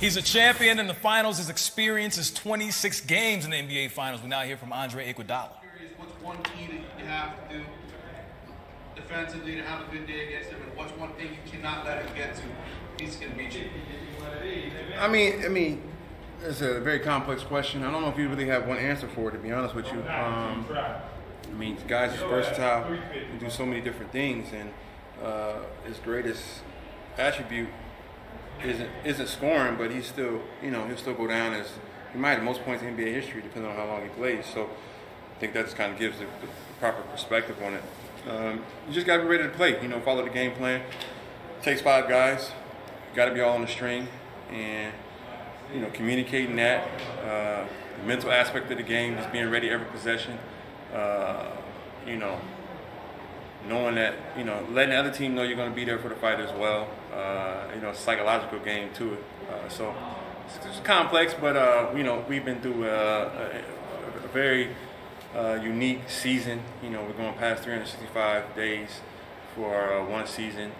He's a champion in the finals. His experience is 26 games in the NBA Finals. We now hear from Andre Iguodala. What's one key that you have to do defensively to have a good day against him, and what's one thing you cannot let him get to? He's going to beat you. I mean, it's a very complex question. I don't know if you really have one answer for it, to be honest with you. I mean, the guy's just versatile. He do so many different things, and his greatest attribute isn't scoring, but he's still, he'll still go down as he might have the most points in NBA history, depending on how long he plays. So I think that just kind of gives the proper perspective on it. You just got to be ready to play. Follow the game plan. It takes 5 guys. Got to be all on the string, and communicating that, the mental aspect of the game, just being ready every possession. Knowing that, letting the other team know you're going to be there for the fight as well. It's a psychological game to it. So it's complex, but, we've been through a very unique season. We're going past 365 days for one season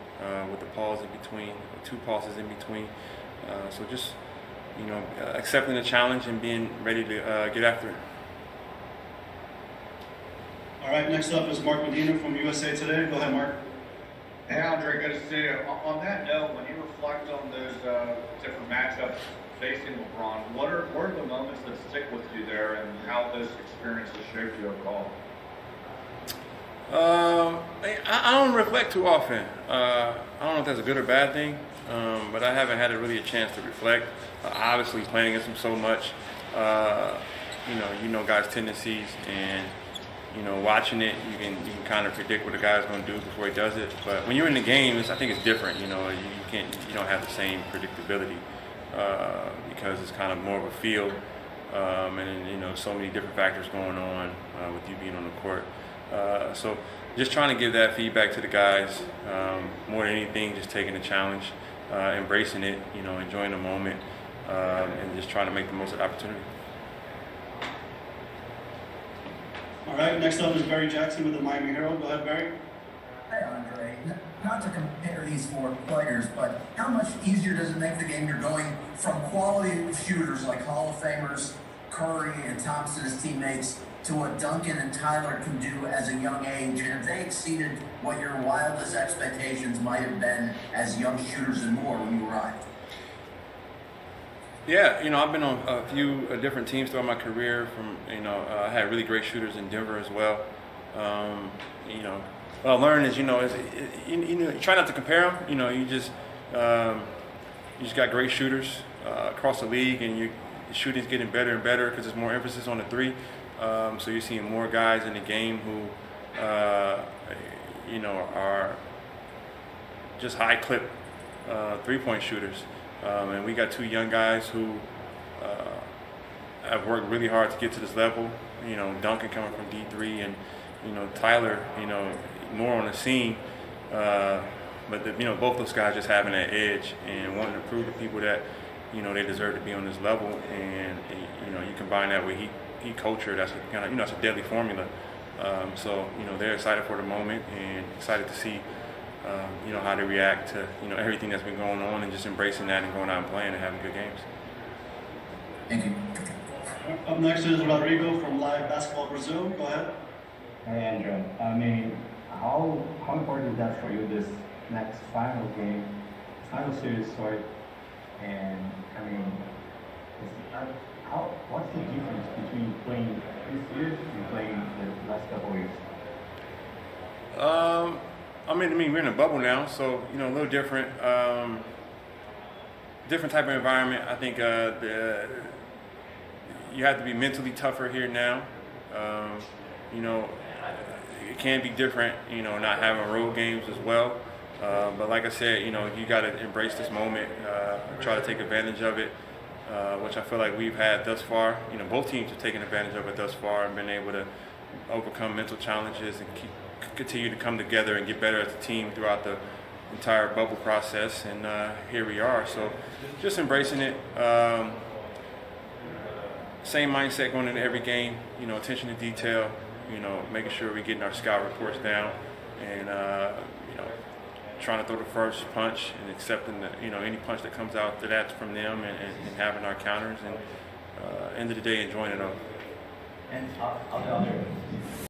with the pause in between, 2 pauses in between. So just, accepting the challenge and being ready to get after it. All right, next up is Mark Medina from USA Today. Go ahead, Mark. Hey, Andre, good to see you. On that note, when you reflect on those different matchups facing LeBron, what are the moments that stick with you there, and how those experiences shaped you overall? I don't reflect too often. I don't know if that's a good or bad thing, but I haven't had really a chance to reflect. Obviously, playing against him so much, guys' tendencies, and watching it, you can kind of predict what a guy's going to do before he does it. But when you're in the game, I think it's different. You don't have the same predictability because it's kind of more of a feel, and so many different factors going on with you being on the court. So just trying to give that feedback to the guys, more than anything, just taking the challenge, embracing it, enjoying the moment, and just trying to make the most of the opportunity. All right, next up is Barry Jackson with the Miami Herald. Go ahead, Barry. Hey, Andre. Not to compare these 4 players, but how much easier does it make the game? You're going from quality shooters like Hall of Famers, Curry and Thompson as teammates, to what Duncan and Tyler can do as a young age, and have they exceeded what your wildest expectations might have been as young shooters and more when you arrived? Yeah, I've been on a few different teams throughout my career. I had really great shooters in Denver as well. What I learned is, you try not to compare them. You just got great shooters across the league, and your shooting's getting better and better because there's more emphasis on the 3. So you're seeing more guys in the game who, are just high clip 3-point shooters. And we got 2 young guys who have worked really hard to get to this level. Duncan coming from D3, and Tyler, more on the scene. But both those guys just having that edge and wanting to prove to people that they deserve to be on this level. And you combine that with heat culture. That's kind of that's a deadly formula. So they're excited for the moment and excited to see. How they react to, everything that's been going on, and just embracing that and going out and playing and having good games. Thank you. Up next is Rodrigo from Live Basketball Brazil. Go ahead. Hey, Andrew. I mean, how important is that for you, this next final game, final series, sorry? And, I mean, what's the difference between playing this year and playing the last couple of years? We're in a bubble now, so a little different, different type of environment. I think you have to be mentally tougher here now. It can be different, not having road games as well. But like I said, you got to embrace this moment, try to take advantage of it, which I feel like we've had thus far. Both teams have taken advantage of it thus far and been able to overcome mental challenges and continue to come together and get better as a team throughout the entire bubble process, and here we are. So just embracing it. Same mindset going into every game, attention to detail, making sure we're getting our scout reports down, and trying to throw the first punch and accepting that, any punch that comes out that's from them, and having our counters, and end of the day enjoying it all. And on the other